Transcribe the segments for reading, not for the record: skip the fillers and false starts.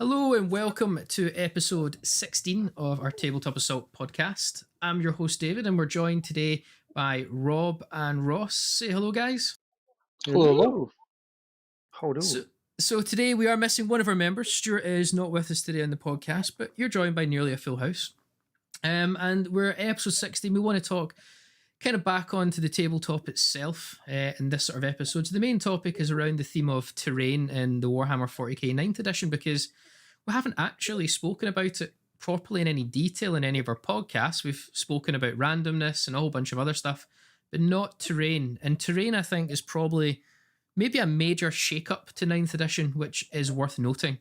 Hello and welcome to episode 16 of our Tabletop Assault podcast. I'm your host David and we're joined today by Rob and Ross. Say hello, guys. Hello. Hold on. So today we are missing one of our members. Stuart is not with us today on the podcast, but you're joined by nearly a full house. And we're at episode 16. We want to talk kind of back onto the tabletop itself in this sort of episode. So the main topic is around the theme of terrain in the Warhammer 40k 9th edition, because we haven't actually spoken about it properly in any detail in any of our podcasts. We've spoken about randomness and a whole bunch of other stuff, but not terrain. And terrain, I think, is probably maybe a major shake-up to 9th edition, which is worth noting.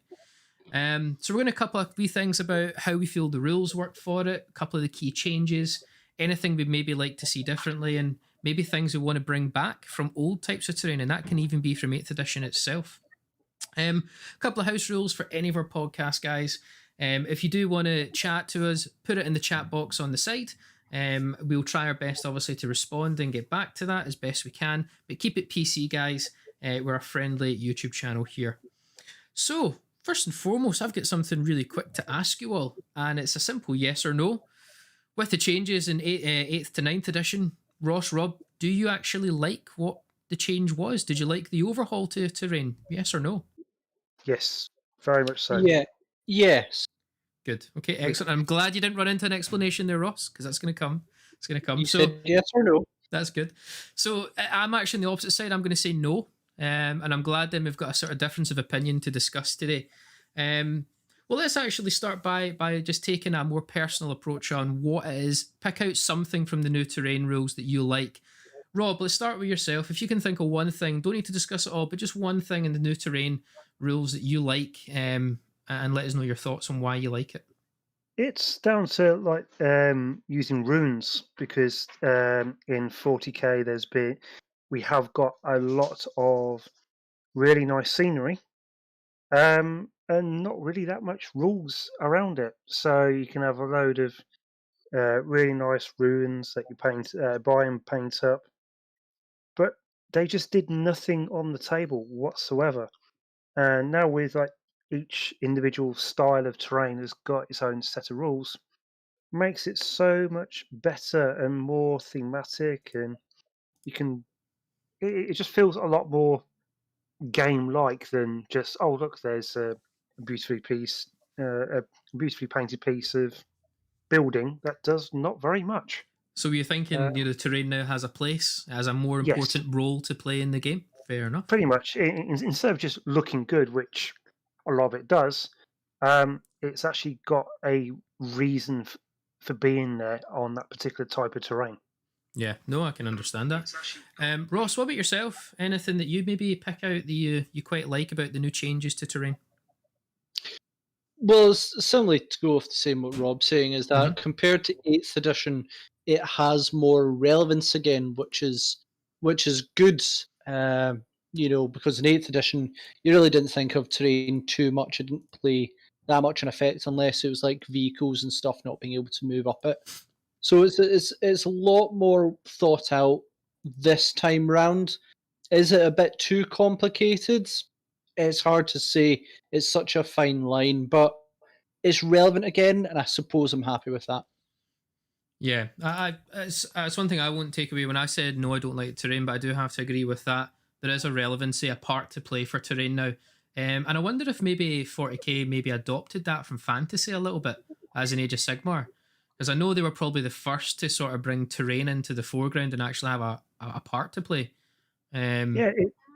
So we're going to couple of wee things about how we feel the rules work for it, a couple of the key changes, anything we'd maybe like to see differently, and maybe things we want to bring back from old types of terrain, and that can even be from 8th edition itself. A couple of house rules for any of our podcast guys. If you do want to chat to us, put it in the chat box on the side. We'll try our best, obviously, to respond and get back to that as best we can, but keep it PC, guys. We're a friendly YouTube channel here. So, first and foremost, I've got something really quick to ask you all, and it's a simple yes or no. With the changes in 8th to 9th edition, Ross, Rob, do you actually like what the change was? Did you like the overhaul to terrain? Yes or no? Yes, very much so. Yeah. Yes. Good. Okay, excellent. I'm glad you didn't run into an explanation there, Ross, because that's going to come. It's going to come. You said yes or no? That's good. So I'm actually on the opposite side. I'm going to say no. And I'm glad then we've got a sort of difference of opinion to discuss today. Well, let's actually start by just taking a more personal approach on what it is. Pick out something from the new terrain rules that you like. Rob, let's start with yourself. If you can think of one thing, don't need to discuss it all, but just one thing in the new terrain rules that you like, and let us know your thoughts on why you like it. It's down to using runes, because in 40k we have got a lot of really nice scenery, and not really that much rules around it. So you can have a load of really nice runes that you buy and paint up, but they just did nothing on the table whatsoever. And now with each individual style of terrain has got its own set of rules, makes it so much better and more thematic, and you can. It just feels a lot more game-like than just, oh look, there's a beautifully beautifully painted piece of building that does not very much. So you're thinking the terrain now has a place, has a more important role to play in the game? Fair enough. Pretty much. Instead of just looking good, which a lot of it does, it's actually got a reason for being there on that particular type of terrain. Yeah, no, I can understand that. Ross, what about yourself? Anything that you maybe pick out that you quite like about the new changes to terrain? Well, similarly, to go off the same what Rob's saying, is that compared to 8th edition, it has more relevance again, which is good. Because in 8th edition, you really didn't think of terrain too much. It didn't play that much an effect unless it was like vehicles and stuff not being able to move up it. So it's a lot more thought out this time round. Is it a bit too complicated? It's hard to say. It's such a fine line, but it's relevant again, and I suppose I'm happy with that. Yeah, it's one thing I won't take away. When I said no, I don't like terrain, but I do have to agree with that. There is a relevancy, a part to play for terrain now. And I wonder if maybe 40k maybe adopted that from fantasy a little bit as an Age of Sigmar. Because I know they were probably the first to sort of bring terrain into the foreground and actually have a part to play.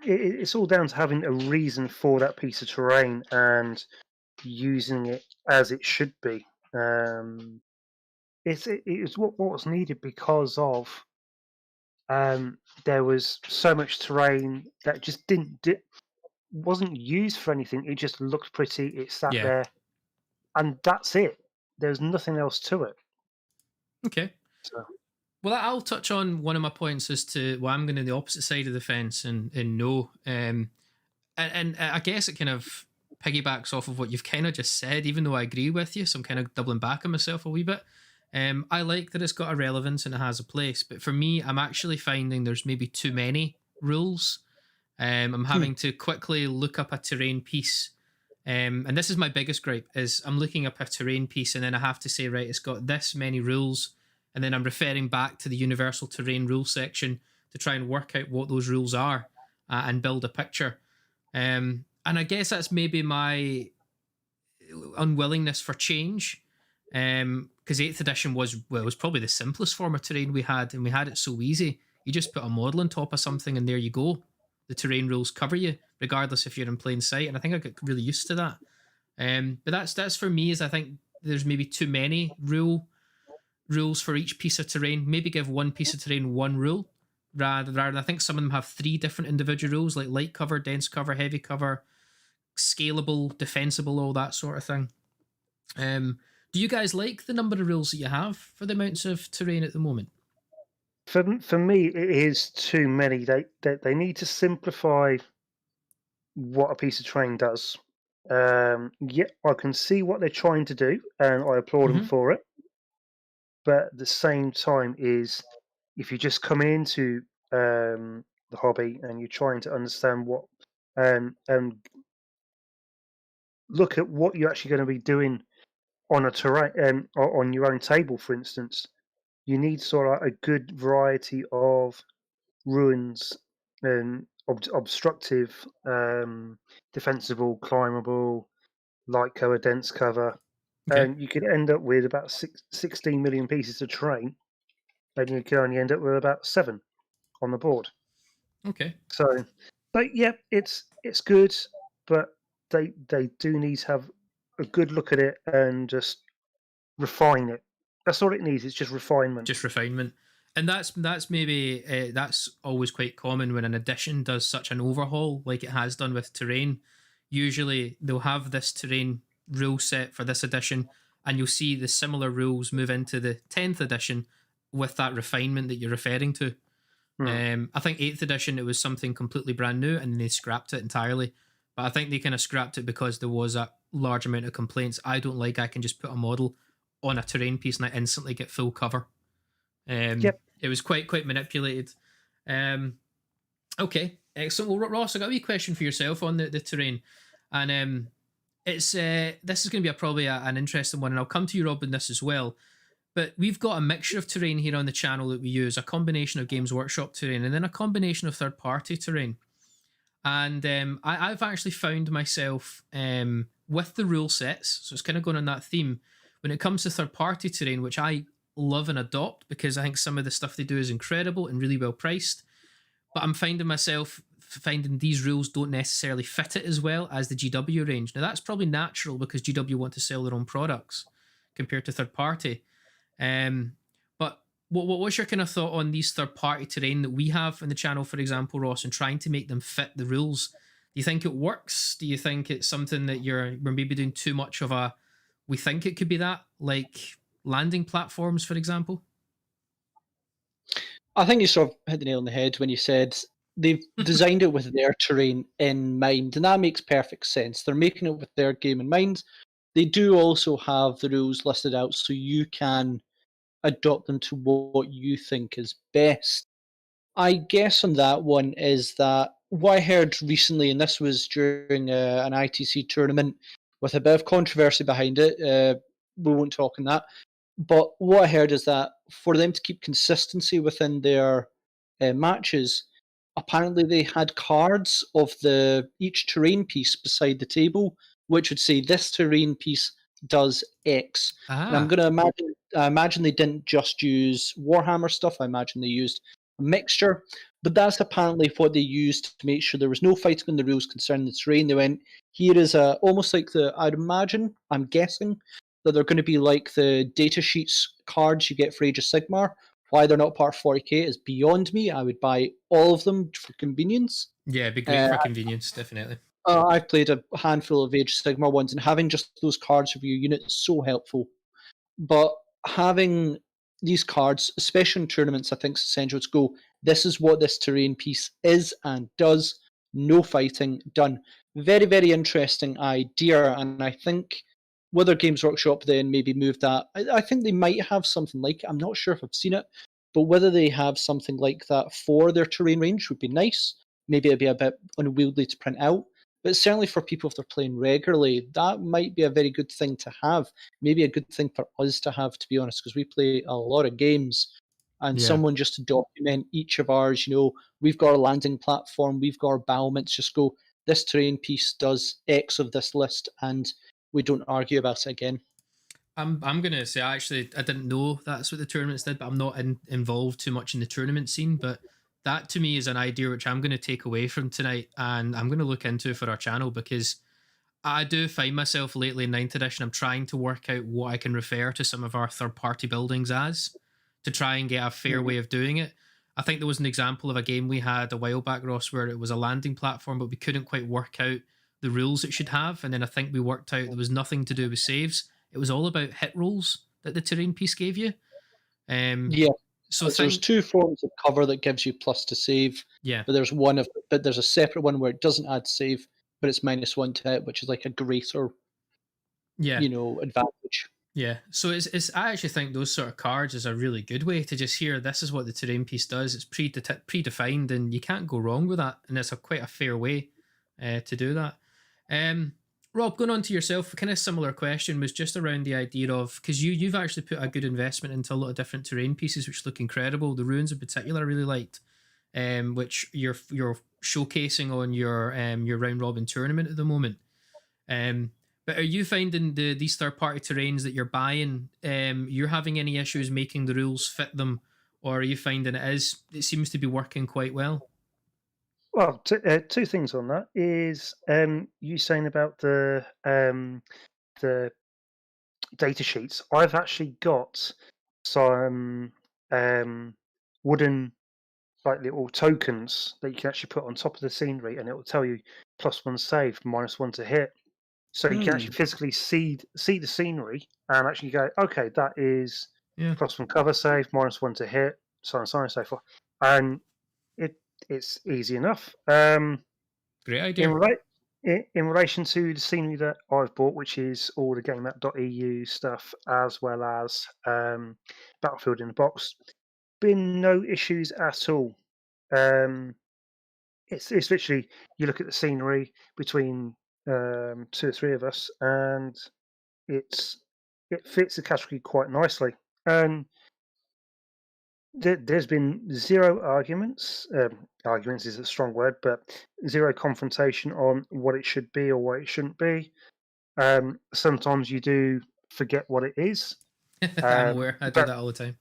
It's all down to having a reason for that piece of terrain and using it as it should be. It's what was needed because of there was so much terrain that just wasn't used for anything. It just looked pretty. It sat there, and that's it. There's nothing else to it. Okay. So. Well, I'll touch on one of my points as to why I'm going to the opposite side of the fence and no. And I guess it kind of piggybacks off of what you've kind of just said, even though I agree with you. So I'm kind of doubling back on myself a wee bit. I like that it's got a relevance and it has a place. But for me, I'm actually finding there's maybe too many rules. I'm having to quickly look up a terrain piece And this is my biggest gripe, is I'm looking up a terrain piece and then I have to say, right, it's got this many rules, and then I'm referring back to the universal terrain rule section to try and work out what those rules are and build a picture. And I guess that's maybe my unwillingness for change, because 8th edition was probably the simplest form of terrain we had, and we had it so easy. You just put a model on top of something and there you go. The terrain rules cover you regardless if you're in plain sight, and I think I got really used to that. But that's for me, is I think there's maybe too many rules for each piece of terrain. Maybe give one piece of terrain one rule rather than, I think some of them have 3 different individual rules, like light cover, dense cover, heavy cover, scalable, defensible, all that sort of thing. Do you guys like the number of rules that you have for the amounts of terrain at the moment? For me, it is too many. They need to simplify what a piece of terrain does. Yeah, I can see what they're trying to do, and I applaud them for it. But at the same time, is if you just come into the hobby and you're trying to understand what and look at what you're actually going to be doing on a terrain on your own table, for instance, you need sort of a good variety of ruins and obstructive, defensible, climbable, light cover, dense cover, Okay. and you could end up with about 16 million pieces of terrain, and you can only end up with about 7 on the board. Okay. So, yeah, it's good, but they do need to have a good look at it and just refine it. That's all it needs. It's just refinement. Just refinement. And that's maybe that's always quite common when an edition does such an overhaul like it has done with terrain. Usually they'll have this terrain rule set for this edition, and you'll see the similar rules move into the 10th edition with that refinement that you're referring to. I think 8th edition, it was something completely brand new and they scrapped it entirely. But I think they kind of scrapped it because there was a large amount of complaints. I can just put a model on a terrain piece and I instantly get full cover. Yep. It was quite manipulated. Okay, excellent. Well, Ross, I got a wee question for yourself on the terrain, and it's this is going to be probably an interesting one, and I'll come to you, Rob, in this as well. But we've got a mixture of terrain here on the channel that we use, a combination of Games Workshop terrain and then a combination of third-party terrain. And I've actually found myself with the rule sets, so it's kind of going on that theme, when it comes to third-party terrain, which I love and adopt because I think some of the stuff they do is incredible and really well priced. But I'm finding myself finding these rules don't necessarily fit it as well as the GW range. Now, that's probably natural because GW want to sell their own products compared to third-party. But what's your kind of thought on these third-party terrain that we have on the channel, for example, Ross, and trying to make them fit the rules? Do you think it works? Do you think it's something that we're maybe doing too much of a, we think it could be that, like landing platforms, for example? I think you sort of hit the nail on the head when you said they've designed it with their terrain in mind, and that makes perfect sense. They're making it with their game in mind. They do also have the rules listed out so you can adopt them to what you think is best. I guess on that one is that what I heard recently, and this was during an ITC tournament with a bit of controversy behind it, we won't talk on that, but what I heard is that for them to keep consistency within their matches, apparently they had cards of each terrain piece beside the table, which would say this terrain piece does X. And I'm going to imagine they didn't just use Warhammer stuff. I imagine they used a mixture, but that's apparently what they used to make sure there was no fighting on the rules concerning the terrain. They went, here is almost like I'm guessing, that they're going to be like the data sheets cards you get for Age of Sigmar. Why they're not part of 40k is beyond me. I would buy all of them for convenience. Yeah, it'd be great for convenience, definitely. I've played a handful of Age of Sigmar ones, and having just those cards for your unit is so helpful. But having these cards, especially in tournaments, I think it's essential to go, this is what this terrain piece is and does. No fighting, done. Very, very interesting idea, and I think whether Games Workshop then maybe move that, I think they might have something like it. I'm not sure if I've seen it, but whether they have something like that for their terrain range would be nice. Maybe it'd be a bit unwieldy to print out, But certainly for people, if they're playing regularly, that might be a very good thing to have. Maybe a good thing for us to have, to be honest, because we play a lot of games. And Yeah. someone just to document each of ours, we've got our landing platform, we've got our battlements, just go, this terrain piece does X of this list, and we don't argue about it again. I'm gonna say I didn't know that's what the tournaments did, but I'm not involved too much in the tournament scene. But that to me is an idea which I'm gonna take away from tonight, and I'm gonna look into for our channel, because I do find myself lately in 9th edition, I'm trying to work out what I can refer to some of our third party buildings as, to try and get a fair way of doing it. I think there was an example of a game we had a while back, Ross, where it was a landing platform, but we couldn't quite work out the rules it should have. And then I think we worked out there was nothing to do with saves. It was all about hit rolls that the terrain piece gave you. Yeah. So there's two forms of cover that gives you plus to save. Yeah. But there's a separate one where it doesn't add save, but it's -1 to hit, which is like a greater advantage. Yeah, so I actually think those sort of cards is a really good way to just hear this is what the terrain piece does. It's predefined, and you can't go wrong with that, and it's quite a fair way to do that. Rob, going on to yourself, a kind of similar question was just around the idea of, because you've actually put a good investment into a lot of different terrain pieces which look incredible. The runes in particular I really liked, which you're showcasing on your round robin tournament at the moment. But are you finding these third party terrains that you're buying, you're having any issues making the rules fit them, or are you finding it seems to be working quite well? Well, two things on that is you saying about the data sheets. I've actually got some wooden like little tokens that you can actually put on top of the scenery, and it will tell you +1 save, -1 to hit. So you can actually physically see the scenery and actually go, okay, that is +1 cover save, -1 to hit, so on and so on and so forth. And it's easy enough. Great idea. In relation to the scenery that I've bought, which is all the GameMap.eu stuff, as well as Battlefield in the Box, been no issues at all. It's literally, you look at the scenery between 2 or 3 of us, and it fits the category quite nicely. And there's been zero arguments. Arguments is a strong word, but zero confrontation on what it should be or what it shouldn't be. Sometimes you do forget what it is. I'm aware. I do that all the time.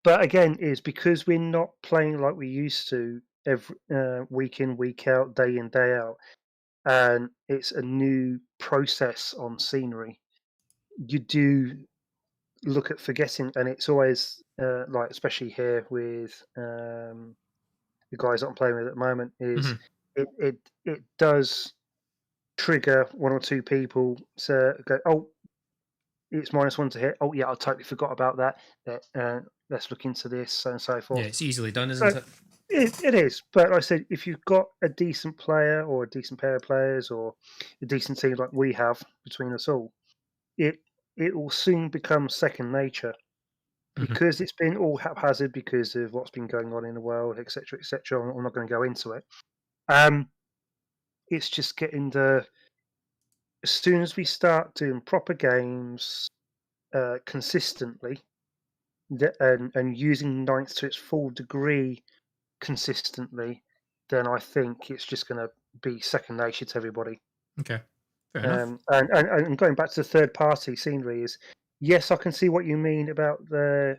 But again, it's because we're not playing like we used to every week in, week out, day in, day out, and it's a new process on scenery. You do look at forgetting, and it's always like, especially here with the guys that I'm playing with at the moment, is it does trigger one or two people to go, oh, it's -1 to hit. Oh yeah, I totally forgot about that. Let's look into this and so forth. Yeah, it's easily done, isn't it? It is, but like I said, if you've got a decent player or a decent pair of players or a decent team like we have between us all, it will soon become second nature, because it's been all haphazard because of what's been going on in the world, etc., etc. I'm not going to go into it. It's just getting as soon as we start doing proper games consistently, and using ninth to its full degree consistently, then I think it's just going to be second nature to everybody. Okay, fair enough. And going back to the third party scenery, is yes, I can see what you mean about the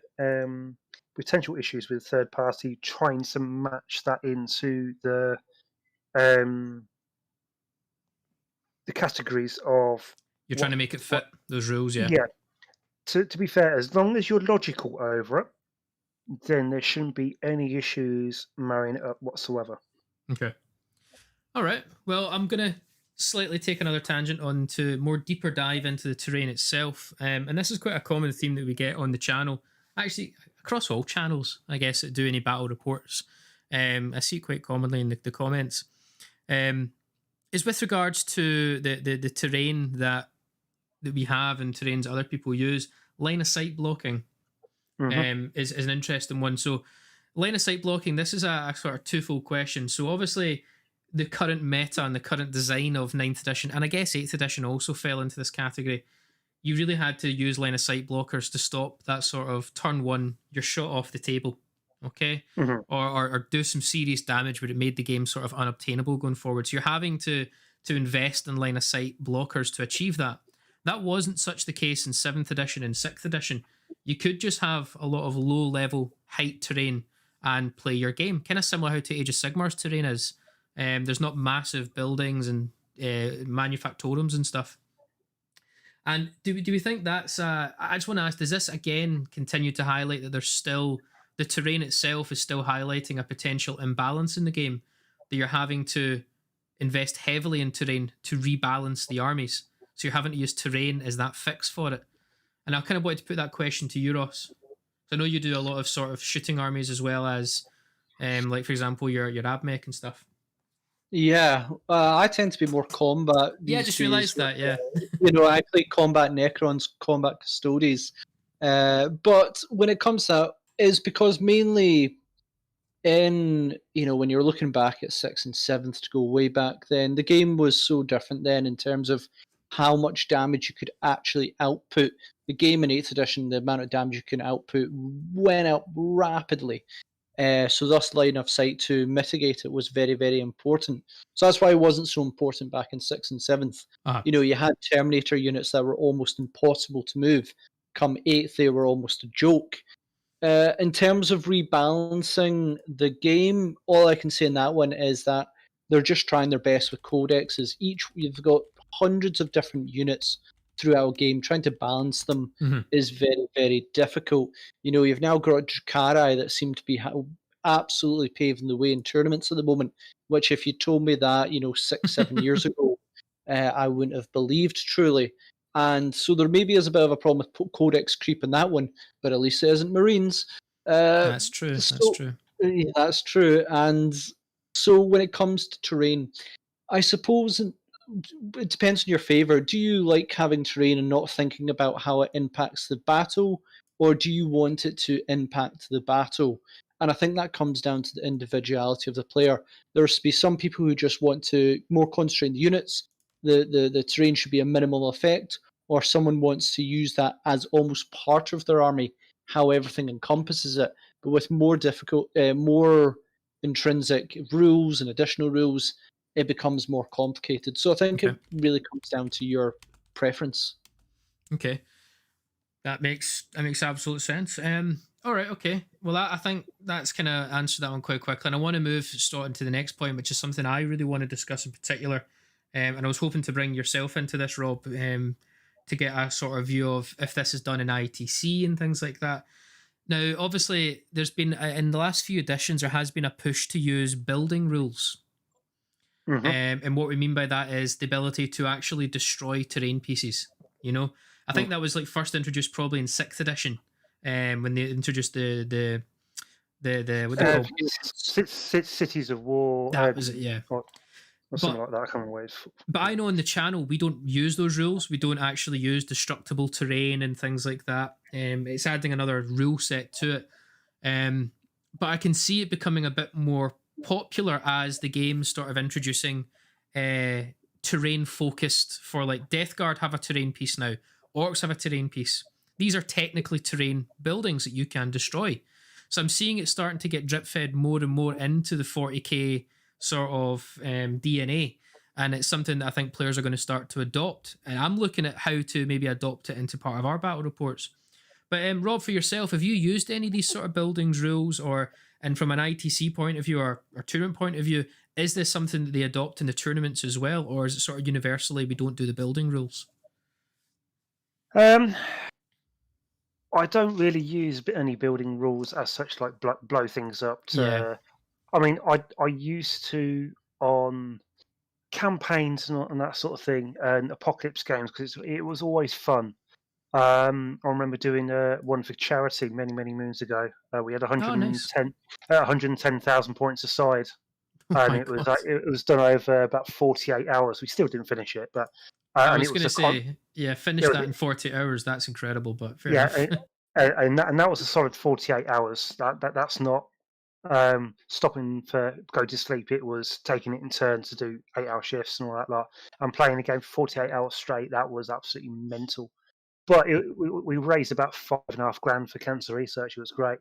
potential issues with third party trying to match that into the categories of. You're trying to make it fit those rules, yeah. Yeah. To be fair, as long as you're logical over it, then there shouldn't be any issues marrying it up whatsoever. Okay. All right. Well, I'm going to slightly take another tangent on to more deeper dive into the terrain itself. And this is quite a common theme that we get on the channel, actually across all channels, I guess, that do any battle reports. I see it quite commonly in the comments. Is with regards to the terrain that we have and terrains other people use. Line of sight blocking is an interesting one. So line of sight blocking, this is a sort of twofold question. So obviously the current meta and the current design of 9th edition, and I guess 8th edition also fell into this category, you really had to use line of sight blockers to stop that sort of turn one, you're shot off the table, okay? Mhm. Or do some serious damage, but it made the game sort of unobtainable going forward. So you're having to invest in line of sight blockers to achieve that. That wasn't such the case in 7th edition and 6th edition. You could just have a lot of low level height terrain and play your game. Kind of similar how to Age of Sigmar's terrain is. There's not massive buildings and manufactorums and stuff. And do we think that's... I just want to ask, does this again continue to highlight that there's still... The terrain itself is still highlighting a potential imbalance in the game, that you're having to invest heavily in terrain to rebalance the armies. So you're having to use terrain as that fix for it. And I kind of wanted to put that question to you, Ross. I know you do a lot of sort of shooting armies as well as, like, for example, your AbMech and stuff. Yeah, I tend to be more combat. Yeah, I just realised that, yeah. I play combat Necrons, combat Custodes. But when it comes to that, it's because mainly when you're looking back at 6th and 7th to go way back then, the game was so different then in terms of how much damage you could actually output. The game in 8th edition, the amount of damage you can output went up rapidly. So thus line of sight to mitigate it was very, very important. So that's why it wasn't so important back in 6th and 7th. Uh-huh. You had Terminator units that were almost impossible to move. Come 8th, they were almost a joke. In terms of rebalancing the game, all I can say in that one is that they're just trying their best with codexes. You've got hundreds of different units throughout a game. Trying to balance them is very, very difficult. You've now got Drukhari that seem to be absolutely paving the way in tournaments at the moment, which if you told me that, 6-7 years ago, I wouldn't have believed truly. And so there maybe is a bit of a problem with codex creep in that one, but at least it isn't Marines. That's true. That's true. Yeah, that's true. And so when it comes to terrain, I suppose it depends on your favour. Do you like having terrain and not thinking about how it impacts the battle, or do you want it to impact the battle? And I think that comes down to the individuality of the player. There's to be some people who just want to more concentrate on the units. The terrain should be a minimal effect, or someone wants to use that as almost part of their army, how everything encompasses it, but with more difficult, more intrinsic rules and additional rules, it becomes more complicated. So I think it really comes down to your preference. Okay, that makes absolute sense. All right, okay. Well, I think that's kind of answered that one quite quickly, and I want to move straight into the next point, which is something I really want to discuss in particular. And I was hoping to bring yourself into this, Rob, to get a sort of view of if this is done in ITC and things like that. Now, obviously, there's been, in the last few editions, there has been a push to use building rules. And what we mean by that is the ability to actually destroy terrain pieces. I think that was like first introduced probably in 6th edition, when they introduced the what they call Cities of War. That was it, yeah. Or something like that. I can't remember. But I know in the channel we don't use those rules. We don't actually use destructible terrain and things like that. It's adding another rule set to it. But I can see it becoming a bit more popular as the game's sort of introducing terrain focused for, like, Death Guard have a terrain piece now. Orcs have a terrain piece. These are technically terrain buildings that you can destroy. So I'm seeing it starting to get drip fed more and more into the 40k sort of DNA, and it's something that I think players are going to start to adopt, and I'm looking at how to maybe adopt it into part of our battle reports. But Rob, for yourself, have you used any of these sort of buildings rules, and from an ITC point of view or tournament point of view, is this something that they adopt in the tournaments as well, or is it sort of universally we don't do the building rules? I don't really use any building rules as such, like blow things up. I mean, I used to on campaigns and that sort of thing, and apocalypse games, because it was always fun. I remember doing one for charity many moons ago. We had 110,000 points aside, and it was done over about 48 hours. We still didn't finish it, but I was going to say, finish that in 40 hours. That's incredible, but fair enough. and that was a solid 48 hours. That's not stopping for go to sleep. It was taking it in turns to do 8-hour shifts and all that lot. And playing the game for 48 hours straight, that was absolutely mental. But we raised about $5.5 grand for cancer research. It was great.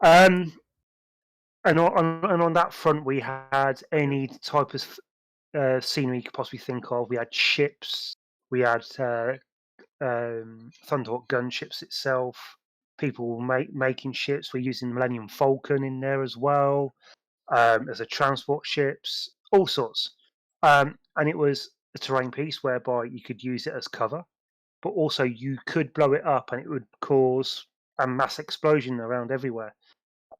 And on that front, we had any type of scenery you could possibly think of. We had ships. We had Thunderhawk gunships itself. People were making ships. We're using Millennium Falcon in there as well as a transport ships, all sorts. And it was a terrain piece whereby you could use it as cover, but also you could blow it up and it would cause a mass explosion around everywhere.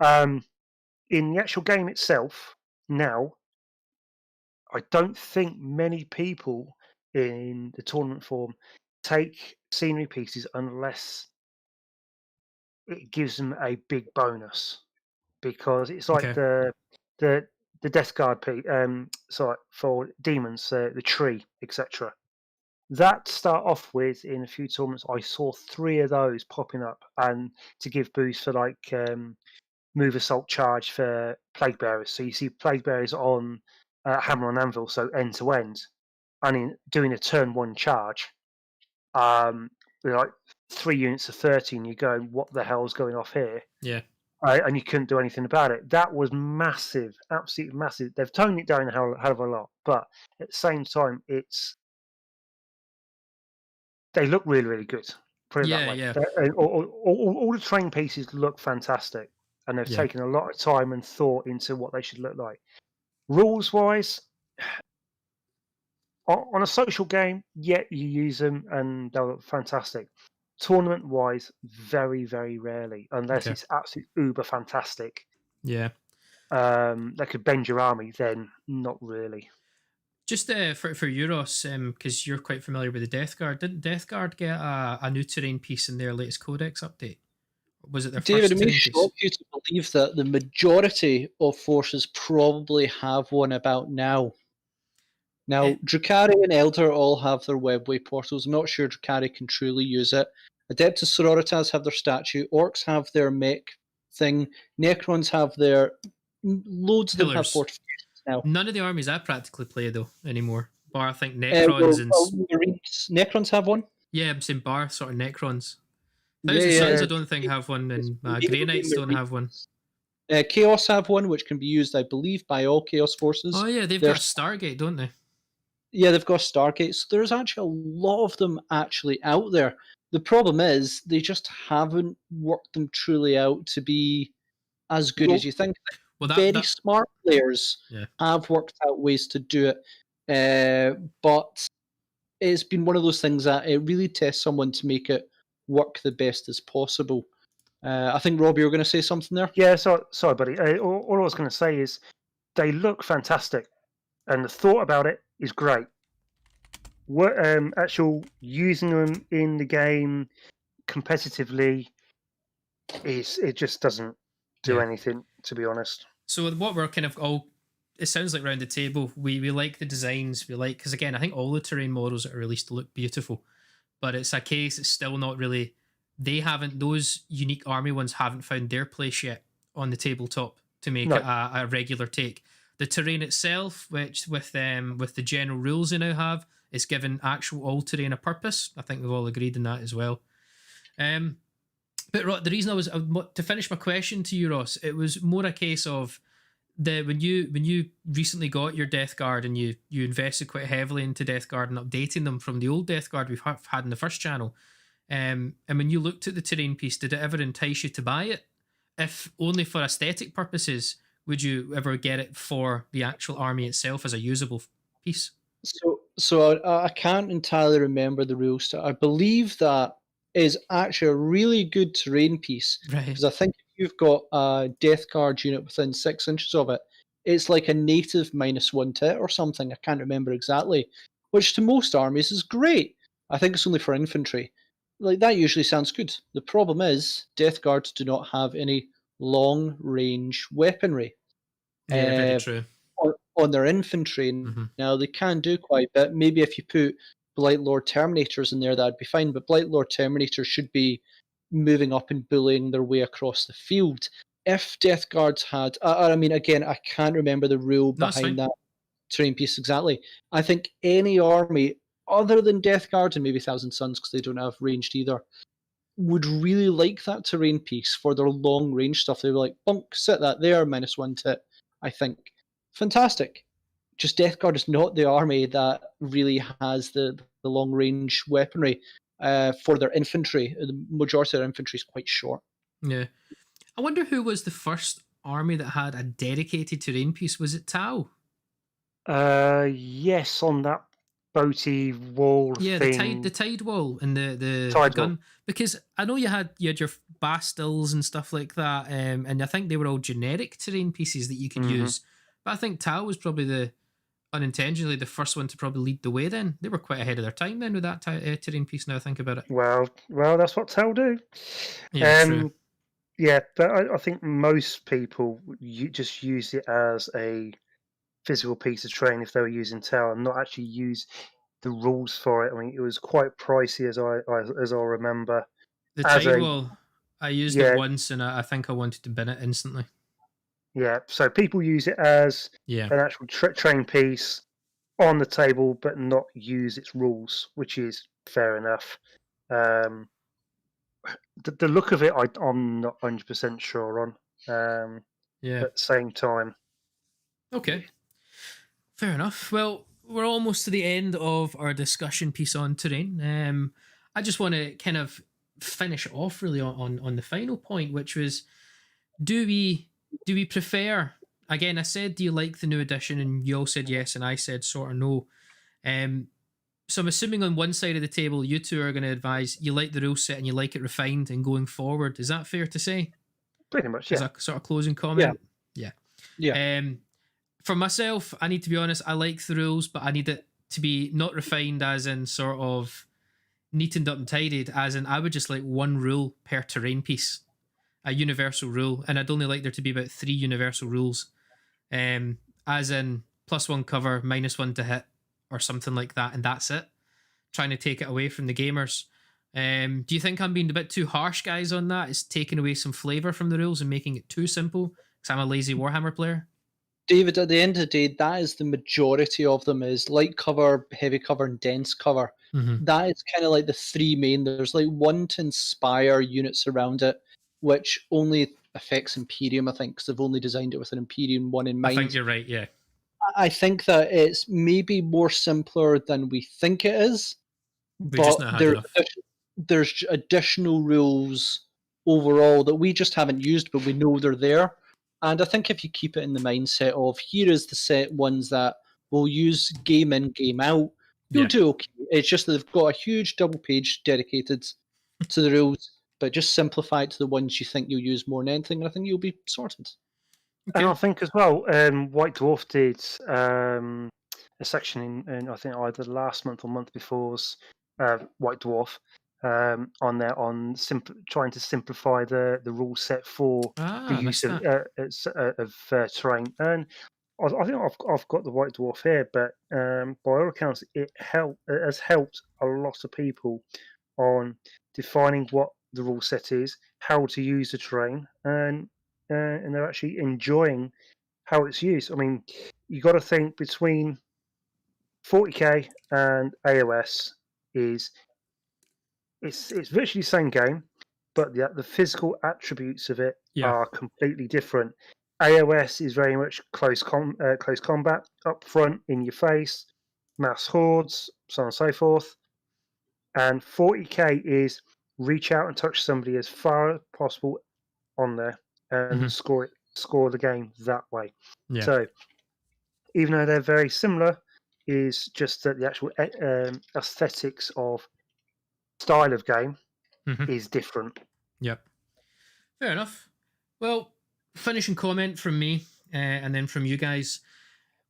In the actual game itself, now, I don't think many people in the tournament form take scenery pieces unless it gives them a big bonus, because it's like Okay. the Death Guard sorry, for demons, the tree, etc. That start off with in a few tournaments. I saw 3 of those popping up, and to give boost for like move assault charge for plague bearers. So you see plague bearers on hammer on anvil, so end to end, and in doing a turn 1 charge. With like 3 units of 13, you're going, what the hell's going off here? Yeah. And you couldn't do anything about it. That was massive, absolutely massive. They've toned it down a hell of a lot, but at the same time, they look really, really good. Put it that way. Yeah. All the terrain pieces look fantastic, and they've Yeah. taken a lot of time and thought into what they should look like. Rules wise, on a social game, yeah, you use them and they'll look fantastic. Tournament wise, very, very rarely, unless Okay. it's absolutely uber fantastic. Yeah. That could bend your army, then not really. Just for Euros, because you're quite familiar with the Death Guard. Didn't Death Guard get a new terrain piece in their latest Codex update? Or was it their David, first it may terrain piece? shock you to believe that the majority of forces probably have one about now. Now, Drukhari and Elder all have their webway portals. I'm not sure Drukhari can truly use it. Adeptus Sororitas have their statue. Orcs have their mech thing. Necrons have their... Loads of them have Pillars. fortifications now. None of the armies I practically play, though, anymore. Bar, I think, Necrons and... Marines. Necrons have one? Yeah, I'm saying bar sort of Necrons. Yeah, Thousand Suns, yeah. I don't think have one, and Maybe Grey Knights don't Marines. have one. Chaos have one, which can be used, I believe, by all Chaos forces. Oh yeah, they've got a Stargate, don't they? Yeah, they've got Stargate. So there's actually a lot of them actually out there. The problem is they just haven't worked them truly out to be as good as you think. Well, Very smart players Yeah. have worked out ways to do it, but it's been one of those things that it really tests someone to make it work the best as possible. I think, Rob, you were going to say something there? Yeah, sorry, buddy. All I was going to say is they look fantastic, and the thought about it is great. Actual using them in the game competitively it just doesn't do anything, to be honest. So what we're kind of all, it sounds like round the table, we like the designs, we like, because again, I think all the terrain models that are released look beautiful, but it's a case, it's still not really, those unique army ones haven't found their place yet on the tabletop to make it a regular take. The terrain itself, which with the general rules they now have, is given actual all terrain a purpose. I think we've all agreed on that as well. But the reason I was to finish my question to you, Ross, it was more a case of when you recently got your Death Guard and you invested quite heavily into Death Guard and updating them from the old Death Guard we've had in the first channel. And when you looked at the terrain piece, did it ever entice you to buy it? If only for aesthetic purposes, would you ever get it for the actual army itself as a usable piece? So I can't entirely remember the rules. I believe that is actually a really good terrain piece. Right. Because I think if you've got a Death Guard unit within 6 inches of it, it's like a native -1 to it or something. I can't remember exactly. Which to most armies is great. I think it's only for infantry. Like, that usually sounds good. The problem is Death Guards do not have any long-range weaponry. Yeah, very true. On their infantry. Now, they can do quite a bit. Maybe if you put Blight Lord Terminators in there, that'd be fine, but Blight Lord Terminators should be moving up and bullying their way across the field. if Death Guards had, I mean, again, I can't remember the rule No, it's fine. behind that terrain piece exactly. I think any army other than Death Guard and maybe Thousand Suns, because they don't have ranged either, would really like that terrain piece for their long range stuff. They were like, bunk, sit that there, -1 to it, I think. Fantastic. Just Death Guard is not the army that really has the long range weaponry for their infantry. The majority of their infantry is quite short. Yeah. I wonder who was the first army that had a dedicated terrain piece. Was it Tau? Yes, on that boaty wall Yeah, thing. the tide wall and the Tide gun. wall. Because I know you had your Bastilles and stuff like that, and I think they were all generic terrain pieces that you could use. But I think Tau was probably unintentionally the first one to probably lead the way. Then they were quite ahead of their time then with that terrain piece. Now I think about it. Well, that's what Tau do. Yeah, true. Yeah, but I think most people just use it as a physical piece of terrain if they were using Tau and not actually use the rules for it. I mean, it was quite pricey as I remember. The As tide a- wall, I used Yeah. it once, and I think I wanted to bin it instantly. Yeah, so people use it as Yeah, an actual terrain piece on the table, but not use its rules, which is fair enough. The look of it, I'm not 100% sure on. yeah. At the same time, Okay. Fair enough. Well, we're almost to the end of our discussion piece on terrain. I just want to kind of finish off really on the final point, which was do we prefer, again, I said do you like the new edition, and you all said yes, and I said sort of no. So I'm assuming on one side of the table you two are going to advise you like the rule set and you like it refined and going forward. Is that fair to say? pretty much, As yeah. a sort of closing comment? Yeah. For myself, I need to be honest, I like the rules, but I need it to be not refined as in sort of neatened up and tidied, as in I would just like one rule per terrain piece, a universal rule, and I'd only like there to be about 3 universal rules, as in +1 cover, -1 to hit, or something like that, and that's it. Trying to take it away from the gamers. Do you think I'm being a bit too harsh, guys, on that? It's taking away some flavour from the rules and making it too simple because I'm a lazy Warhammer player? David, at the end of the day, that is the majority of them is light cover, heavy cover, and dense cover. Mm-hmm. That is kind of like the 3 main. There's like one to inspire units around it, which only affects Imperium, I think, because they've only designed it with an Imperium one in I mind. think you're right, yeah. I think that it's maybe more simpler than we think it is, We just not had enough. there's additional rules overall that we just haven't used, but we know they're there. And I think if you keep it in the mindset of here is the set ones that we'll use game in, game out, you'll Yeah. do okay. It's just that they've got a huge double page dedicated to the rules, but just simplify it to the ones you think you'll use more than anything, and I think you'll be sorted. And I think as well, White Dwarf did a section in I think either last month or month before's White Dwarf on there on trying to simplify the rule set for the use of terrain. And I think I've got the White Dwarf here, but by all accounts, it has helped a lot of people on defining what the rule set is, how to use the terrain, and they're actually enjoying how it's used. I mean, you got to think between 40k and AOS is it's virtually the same game, but the physical attributes of it are completely different. AOS is very much close combat, up front, in your face, mass hordes, so on and so forth. And 40k is reach out and touch somebody as far as possible on there and score the game that way. Yeah. So even though they're very similar, is just that the actual aesthetics of style of game is different. Yep. Fair enough. Well, finishing comment from me and then from you guys.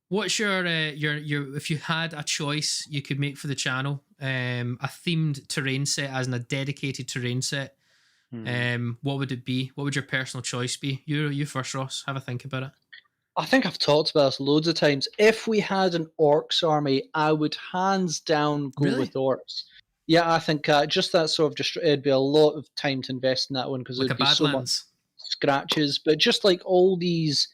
What's your if you had a choice you could make for the channel, a themed terrain set as in a dedicated terrain set, what would it be? What would your personal choice be? You first, Ross. Have a think about it. I think I've talked about this loads of times. If we had an Orcs army, I would hands down go with Orcs. Yeah, I think just that sort of it'd be a lot of time to invest in that one because Like it'd be so much. scratches, but just like all these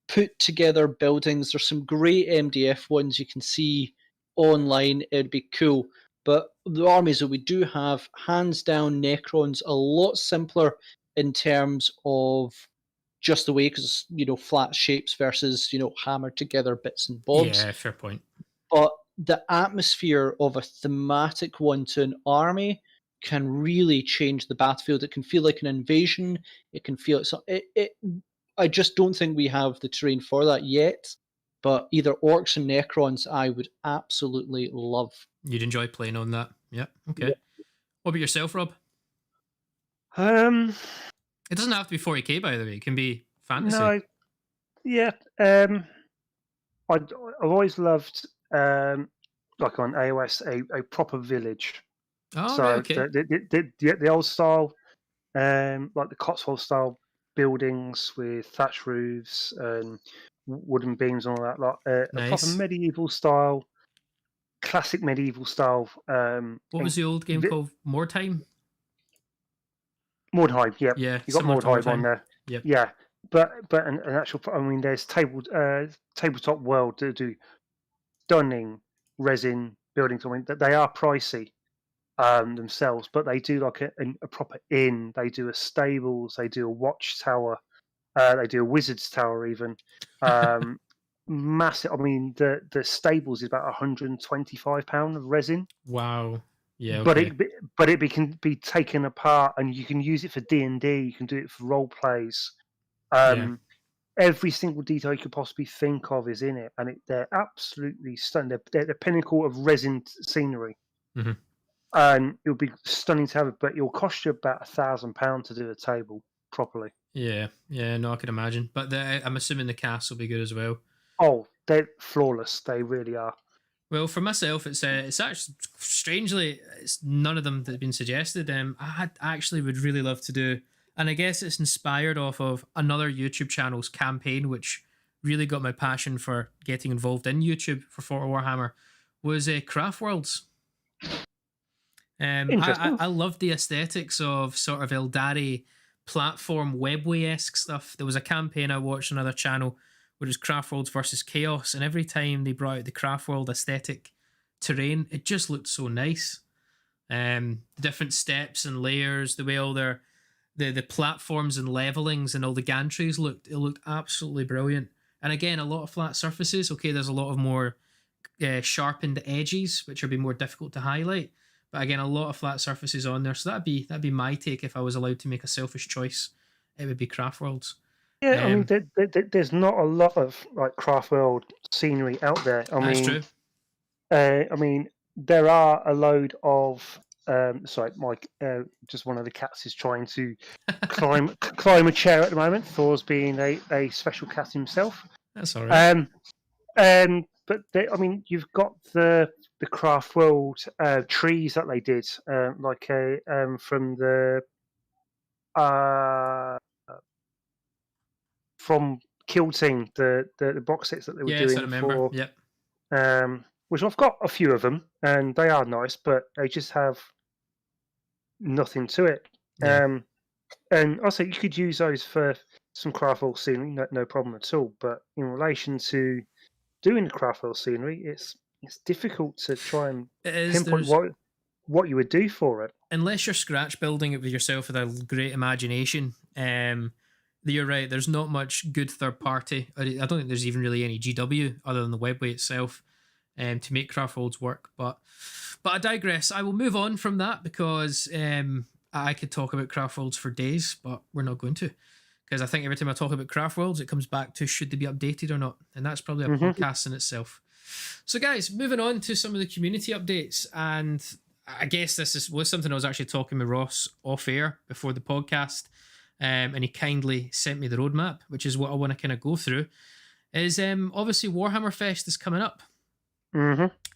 put together buildings, there's some great MDF ones you can see online. It'd be cool. But the armies that we do have, hands down, Necrons a lot simpler in terms of just the way, because flat shapes versus hammered together bits and bobs. Yeah, fair point. But the atmosphere of a thematic one to an army can really change the battlefield. It can feel like an invasion. It can feel I just don't think we have the terrain for that yet. But either orcs and necrons, I would absolutely love. You'd enjoy playing on that. Yeah. Okay. Yeah. What about yourself, Rob? Um, It doesn't have to be 40k, by the way. It can be fantasy. no, yeah. I've always loved like on AOS a proper village. Oh, So right, okay. the old style, like the Cotswold style buildings with thatch roofs and wooden beams and all that. Like a proper Nice. medieval style, classic medieval style. What was the old game called? More Time? Mordheim, yeah. Yeah, You got similar to Mordheim Mordheim. on there. Yep. Yeah, but an actual. I mean, there's tabletop world to do stunning resin buildings. I mean, they are pricey themselves, but they do like a proper inn. They do a stables. They do a watchtower. They do a wizard's tower even. Massive. I mean, the stables is about £125 of resin. Wow. Yeah. But Okay. it can be taken apart, and you can use it for D&D. You can do it for role plays. Every single detail you could possibly think of is in it, and they're absolutely stunning. They're the pinnacle of resin scenery, and it would be stunning to have it. But it'll cost you about £1,000 to do a table properly. Yeah. No, I can imagine. But I'm assuming the cast will be good as well. Oh, they're flawless. They really are. Well, for myself, it's actually strangely, it's none of them that have been suggested. I actually would really love to do, and I guess it's inspired off of another YouTube channel's campaign, which really got my passion for getting involved in YouTube for Warhammer, was Craft Worlds. Interesting. I loved the aesthetics of sort of Eldari platform webway-esque stuff. There was a campaign I watched on another channel, which was Craft Worlds versus Chaos, and every time they brought out the Craft World aesthetic terrain, it just looked so nice. The different steps and layers, the way all the platforms and levelings and all the gantries looked absolutely brilliant. And again, a lot of flat surfaces. Okay, there's a lot of more sharpened edges, which would be more difficult to highlight. But again, a lot of flat surfaces on there. So that'd be my take if I was allowed to make a selfish choice. It would be Craft Worlds. Yeah, I mean, there's not a lot of like Craft World scenery out there. That's true. I mean, there are a load of. Sorry, Mike. Just one of the cats is trying to climb a chair at the moment. Thor's being a special cat himself. That's all right. But I mean, you've got the Craft World trees that they did, from the from Kilting, the box sets that they were doing. Yes, I remember. Yep. Which I've got a few of them, and they are nice, but they just have nothing to it. Yeah. And also, you could use those for some Craft World scenery, no problem at all. But in relation to doing the Craft World scenery, it's difficult to try and pinpoint what you would do for it. Unless you're scratch building it with yourself with a great imagination, you're right. There's not much good third party. I don't think there's even really any GW other than the webway itself to make Craft Worlds work. But I digress. I will move on from that because I could talk about Craft Worlds for days, but we're not going to. Because I think every time I talk about Craft Worlds, it comes back to should they be updated or not. And that's probably a podcast in itself. So guys, moving on to some of the community updates. And I guess this was something I was actually talking with Ross off air before the podcast. And he kindly sent me the roadmap, which is what I want to kind of go through. Is obviously Warhammer Fest is coming up.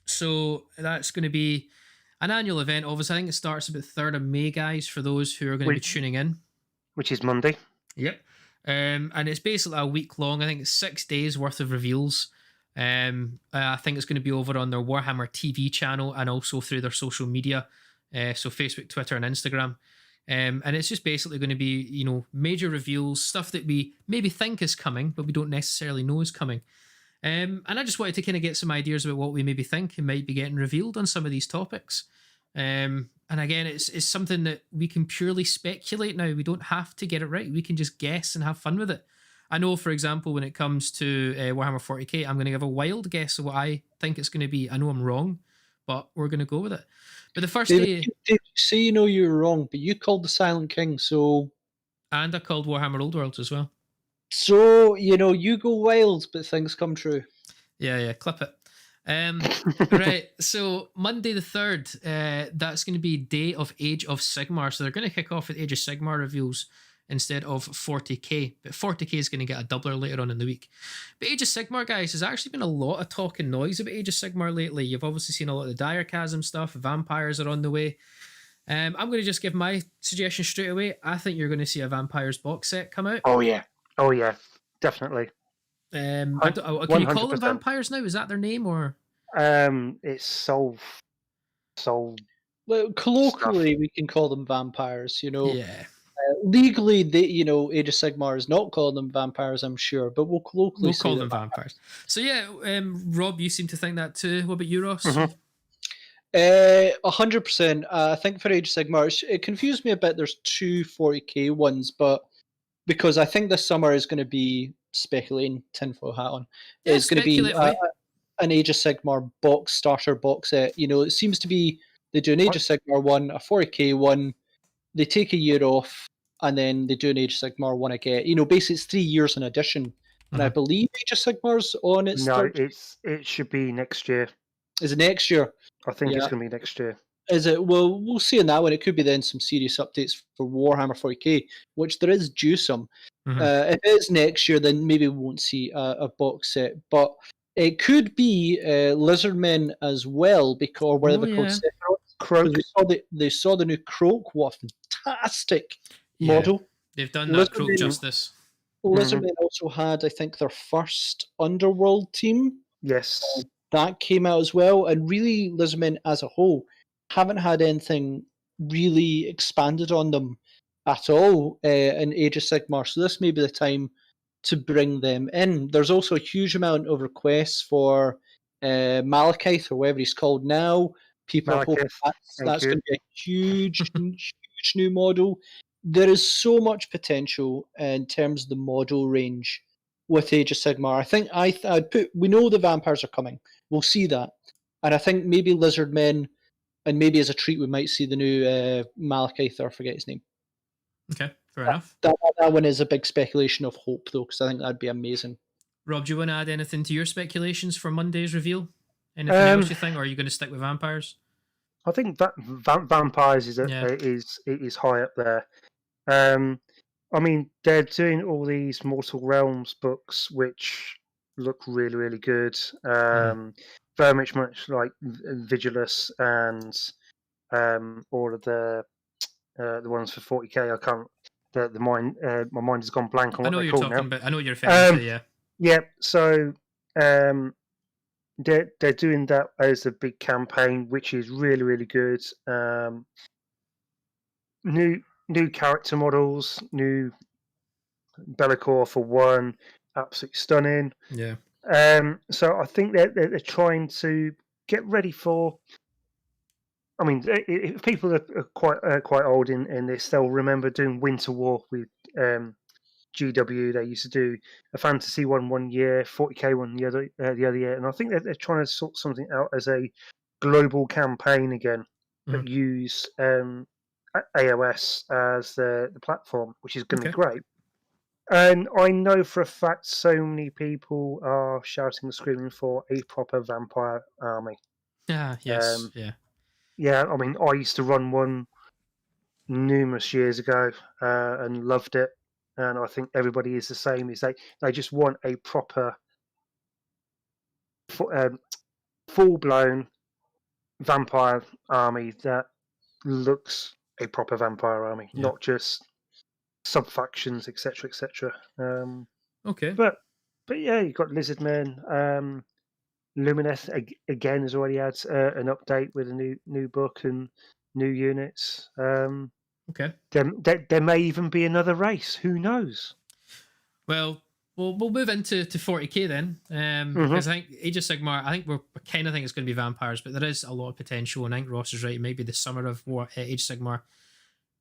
So that's going to be an annual event. Obviously, I think it starts about 3rd of May, guys, for those who are going to be tuning in. Which is Monday. Yep. And it's basically a week long. I think it's 6 days worth of reveals. I think it's going to be over on their Warhammer TV channel and also through their social media. So Facebook, Twitter, and Instagram. And it's just basically going to be, major reveals, stuff that we maybe think is coming, but we don't necessarily know is coming. And I just wanted to kind of get some ideas about what we maybe think might be getting revealed on some of these topics. And again, it's something that we can purely speculate now. We don't have to get it right. We can just guess and have fun with it. I know, for example, when it comes to Warhammer 40k, I'm going to give a wild guess of what I think it's going to be. I know I'm wrong, but we're going to go with it. But the first David, day... you say you know you were wrong, but you called the Silent King, so... And I called Warhammer Old Worlds as well. So, you go wild, but things come true. Yeah, clip it. Right, so Monday the 3rd, that's going to be Day of Age of Sigmar. So they're going to kick off with Age of Sigmar reveals instead of 40k. But 40k is going to get a doubler later on in the week. But Age of Sigmar, guys, there's actually been a lot of talk and noise about Age of Sigmar lately. You've obviously seen a lot of the Direchasm stuff. Vampires are on the way. I'm going to just give my suggestion straight away. I think you're going to see a Vampires box set come out. Oh yeah, definitely. Can you call them Vampires now? Is that their name or? It's Soul. Well, colloquially, we can call them vampires. Yeah. Legally, Age of Sigmar is not calling them vampires, I'm sure, but we'll colloquially call them vampires. So yeah, Rob, you seem to think that too. What about you, Ross? 100%. I think for Age of Sigmar, it confused me a bit. There's two 40k ones, but because I think this summer is going to be speculating, tinfoil hat on, it's going to be an Age of Sigmar starter box set. It seems to be they do an Age of Sigmar one, a 40k one, they take a year off, and then they do an Age of Sigmar one again. Basically it's 3 years in addition. And I believe Age of Sigmar's on its third. It should be next year. Is it next year? I think it's going to be next year. Is it? Well, we'll see on that one. It could be then some serious updates for Warhammer 40k, which there is due some. If it is next year, then maybe we won't see a box set. But it could be Lizardmen as well, or whatever they're called. Croak. They saw the new Croak. What a fantastic model. They've done that Croak justice. Lizardmen also had, I think, their first Underworld team. Yes. That came out as well. And really, Lizardmen as a whole haven't had anything really expanded on them at all in Age of Sigmar. So this may be the time to bring them in. There's also a huge amount of requests for Malekith, or whatever he's called now. People hope that's going to be a huge, huge new model. There is so much potential in terms of the model range with Age of Sigmar. I think we know the vampires are coming. We'll see that. And I think maybe Lizardmen, and maybe as a treat we might see the new Malekith, or I forget his name. Okay, fair enough. That one is a big speculation of hope, though, because I think that'd be amazing. Rob, do you want to add anything to your speculations for Monday's reveal? Anything else you think, or are you going to stick with vampires? I think that vampires is high up there. I mean, they're doing all these Mortal Realms books, which look really, really good. Very much like Vigilus and all of the ones for 40k. I can't. My mind has gone blank on what they're called now. I know you're referring to, yeah. Yeah. So they're doing that as a big campaign, which is really, really good. New character models, new Bellicor for one, absolutely stunning. Yeah. So I think they're trying to get ready for. I mean, if people are quite old in this, they'll remember doing Winter War with GW. They used to do a fantasy one year, 40k one the other year, and I think they're trying to sort something out as a global campaign again that use AOS as the platform, which is going to be great. And I know for a fact so many people are shouting and screaming for a proper vampire army. Yes. Yeah, I mean, I used to run one numerous years ago and loved it. And I think everybody is the same. Is they just want a proper, full-blown vampire army that looks a proper vampire army, not just sub-factions, etc., etc. Okay. But yeah, you've got Lizardmen. Lumineth again has already had an update with a new book and new units. Okay. There may even be another race. Who knows? Well, we'll move into 40k then, because I think Age of Sigmar. I think we're kind of think it's going to be vampires, but there is a lot of potential. And I think Ross is right. It might be the summer of Age of Sigmar.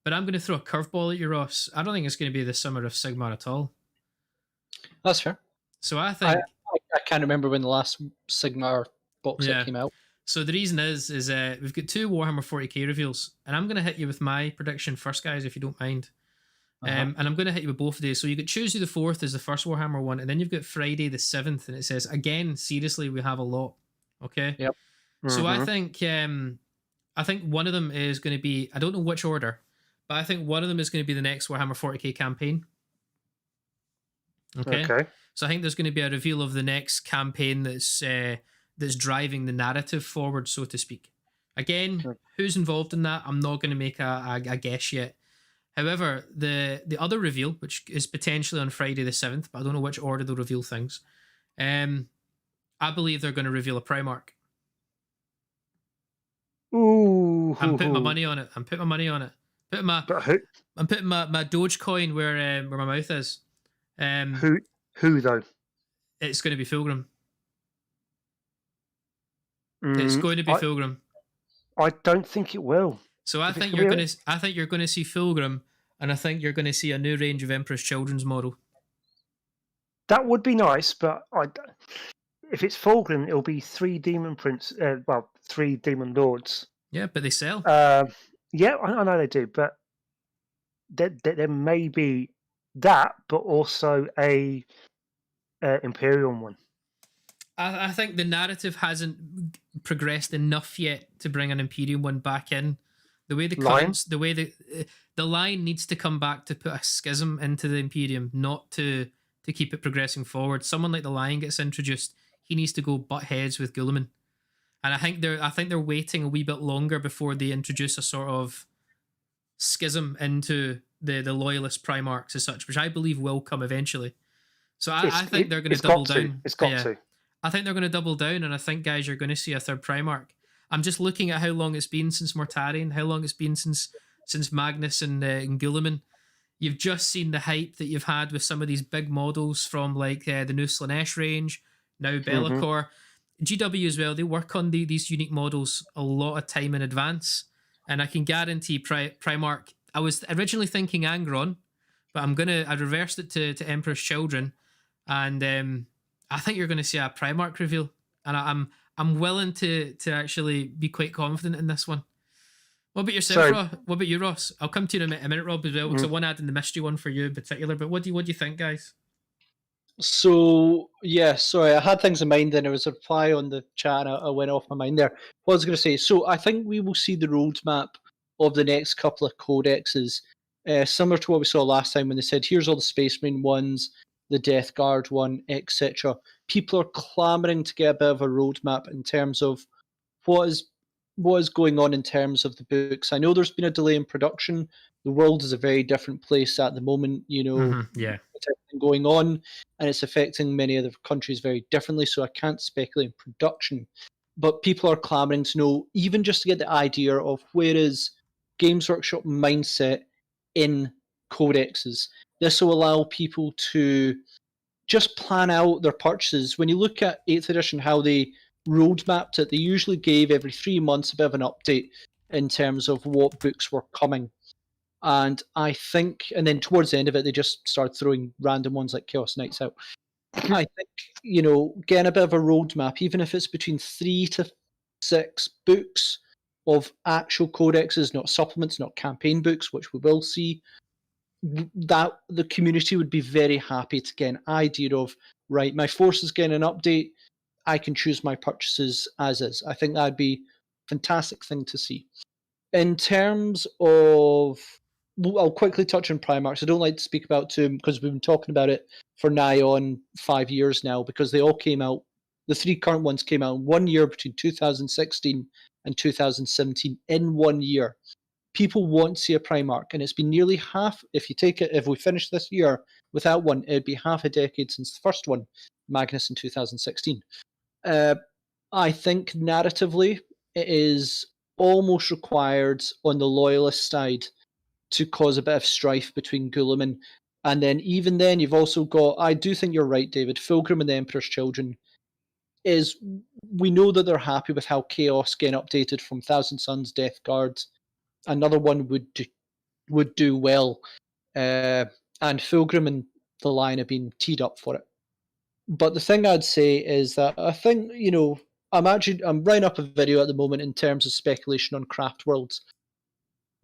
But I'm going to throw a curveball at you, Ross. I don't think it's going to be the summer of Sigmar at all. That's fair. So I I, think I can't remember when the last Sigmar box set came out. So the reason is we've got 2 Warhammer 40k reveals, and I'm going to hit you with my prediction first, guys, if you don't mind. And I'm going to hit you with both of these. So you got Tuesday the 4th is the first Warhammer one, and then you've got Friday the 7th, and it says, again, seriously, we have a lot. Okay? Yep. So I think one of them is going to be, I don't know which order, but I think one of them is going to be the next Warhammer 40k campaign. Okay. So I think there's going to be a reveal of the next campaign that's driving the narrative forward, so to speak. Again, who's involved in that? I'm not going to make a guess yet. However, the other reveal, which is potentially on Friday the 7th, but I don't know which order they'll reveal things. I believe they're going to reveal a Primarch. Ooh. I'm putting my money on it. I'm putting my Dogecoin where my mouth is. Who though? It's going to be Fulgrim. It's going to be Fulgrim. I don't think it will. So I think you're going to see Fulgrim, and I think you're going to see a new range of Emperor's Children's model. That would be nice, but if it's Fulgrim, it'll be 3 demon prince. 3 demon lords. Yeah, but they sell. Yeah, I know they do, but there may be that, but also a Imperial one. I think the narrative hasn't progressed enough yet to bring an Imperium one back in. The way the line needs to come back to put a schism into the Imperium, not to keep it progressing forward. Someone like the Lion gets introduced, he needs to go butt heads with Guilliman. And I think they're waiting a wee bit longer before they introduce a sort of schism into the loyalist Primarchs as such, which I believe will come eventually. So I think they're going to double down. It's got to. I think they're going to double down, and I think, guys, you're going to see a third Primarch. I'm just looking at how long it's been since Mortarion, how long it's been since Magnus and Guilliman. You've just seen the hype that you've had with some of these big models from like the new Slanesh range, now Be'lakor. GW as well, they work on these unique models a lot of time in advance, and I can guarantee Primarch. I was originally thinking Angron, but I reversed it to Emperor's Children, and I think you're going to see a Primarch reveal, and I'm willing to actually be quite confident in this one. What about yourself, Ross? What about you, Ross? I'll come to you in a minute, Rob, as well, because I want to add in the mystery one for you in particular. But what do you think, guys? So yeah, sorry, I had things in mind, and there was a reply on the chat, and I went off my mind there. What I was going to say, so I think we will see the roadmap of the next couple of codexes, similar to what we saw last time when they said, "Here's all the Space Marine ones, the Death Guard one, etc." People are clamoring to get a bit of a roadmap in terms of what is going on in terms of the books. I know there's been a delay in production. The world is a very different place at the moment, Yeah. going on, and it's affecting many other countries very differently, so I can't speculate in production. But people are clamoring to know, even just to get the idea of where is Games Workshop mindset in codexes. This will allow people to just plan out their purchases. When you look at 8th edition, how they roadmapped it, they usually gave every 3 months a bit of an update in terms of what books were coming. And I think, and then towards the end of it, they just started throwing random ones like Chaos Knights out. I think, getting a bit of a roadmap, even if it's between 3 to 6 books of actual codexes, not supplements, not campaign books, which we will see, that the community would be very happy to get an idea of, right, my force is getting an update, I can choose my purchases as is. I think that'd be a fantastic thing to see. In terms of, I'll quickly touch on Primarchs. I don't like to speak about them because we've been talking about it for nigh on 5 years now, because they all came out, the 3 current ones came out in 1 year between 2016 and 2017, in 1 year. People want to see a Primarch, and it's been nearly half, if we finish this year without one, it'd be half a decade since the first one, Magnus in 2016. I think narratively, it is almost required on the loyalist side to cause a bit of strife between Guilliman. And then even then, you've also got, I do think you're right, David, Fulgrim and the Emperor's Children is, we know that they're happy with how Chaos getting updated from Thousand Suns, Death Guard. Another one would do well. And Fulgrim and the line have been teed up for it. But the thing I'd say is that I think, I'm writing up a video at the moment in terms of speculation on Craft Worlds.